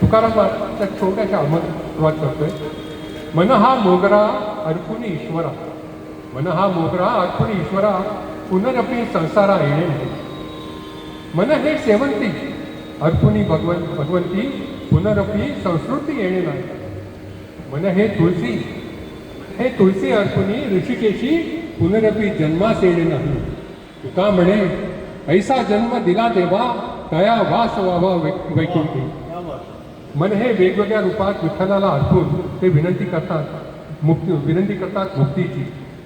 तुकारामाच्या छोट्याशा सुरुवात करतोय. मन हा मोगरा अर्पुनी ईश्वरा, मन हा मोगरा अर्पुनी ईश्वरा, पुनरपी संसारा येणे नाही. मन हे सेवंती अर्पुनी भगवंती, पुनरपी संस्कृती येणे नाही. मन हे तुळसी अर्पुनी ऋषिकेशी, पुनरपी जन्मास येणे नाही. तुका म्हणे ऐसा जन्म दिला देवा, तया वास व्हावा वैकुंठी. मन हे वेगवेगळ्या रूपात विठ्ठलाला अर्पून ते विनंती करतात मुक्तीची.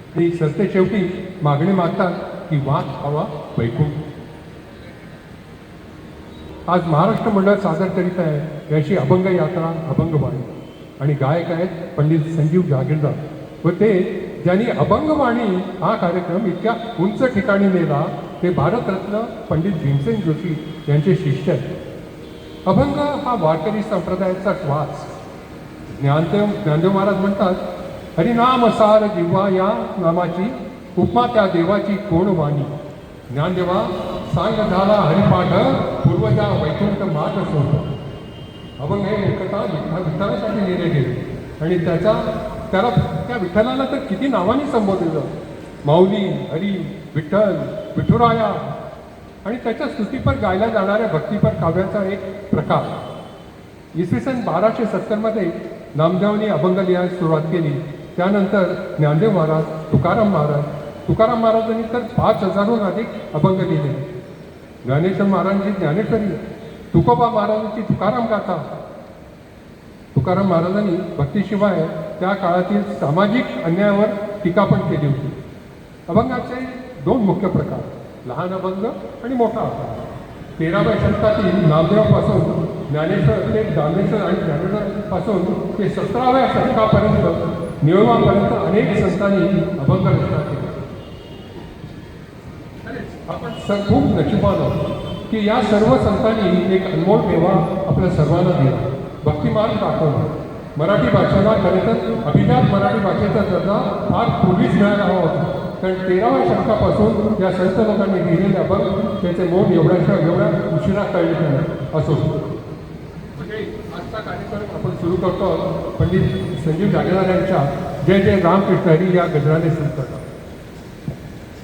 आणि सरते शेवटी मागणी मागतात की वास व्हावा वैकुंठ. आज महाराष्ट्र मंडळ सादर करीत आहे याची अभंग यात्रा, अभंगवाणी, आणि गायक आहेत पंडित संजीव जागीरदार. व ते ज्यांनी अभंगवाणी हा कार्यक्रम इतक्या उंच ठिकाणी नेला ते भारतरत्न पंडित भीमसेन जोशी यांचे शिष्य आहेत. अभंग हा वारकरी संप्रदायाचा श्वास. ज्ञानदेव महाराज म्हणतात, हरिनाम सार जिव्हा या नामाची, उपमा त्या देवाची कोण वाणी. ज्ञानदेवा सांग झाला हरिपाठ, पूर्वजा वैकुंठ मात सोड. अभंग हे मुख्यतः विठ्ठलासाठी लिहिले गेले आणि त्याला त्या विठ्ठलाला तर किती नावांनी संबोधलं. माऊली, हरी, विठ्ठल, विठुराया, आणि त्याच्या स्तुतीपर गायला जाणाऱ्या भक्तिपर काव्याचा एक प्रकार. इसवी सन 1270 नामदेवांनी अभंग लिहायला सुरुवात केली. त्यानंतर ज्ञानदेव महाराज, तुकाराम महाराजांनी तर 5000हून अधिक अभंग लिहिले. ज्ञानेश्वर महाराजांची ज्ञानेश्वरी, तुकोबा महाराजांची तुकाराम गाथा. तुकाराम महाराजांनी भक्तीशिवाय त्या काळातील सामाजिक अन्यायावर टीका पण केली होती. अभंगाचे 2 मुख्य प्रकार, लहान अभंग आणि मोठा अभंग. 13व्या शतकातील नामदेवापासून ज्ञानेश्वर ते दामेश्वर आणि ज्ञानेश्वरपासून ते 17व्या शतकापर्यंत नियमापर्यंत अनेक संतांनी अभंग रचना केली. आपण खूप नशिबान आहोत की या सर्व संतांनी एक अनमोल ठेवा आपल्या सर्वांना दिला, भक्तिमार्ग दाखवला. मराठी भाषेला खरे तर अभिजात मराठी भाषेचा दर्जा फार पूर्वीच मिळाला हवा होता. कारण 13व्या शतकापासून या संत लोकांनी लिहिलेले अभंग त्याचे मोल एवढ्या उशिरा कळले नाही असो. म्हणजे आजचा कार्यक्रम आपण सुरू करतो पंडित संजीव जागीरदार यांच्या जय जय रामकृष्ण हरी या गजराने सुरू करतो.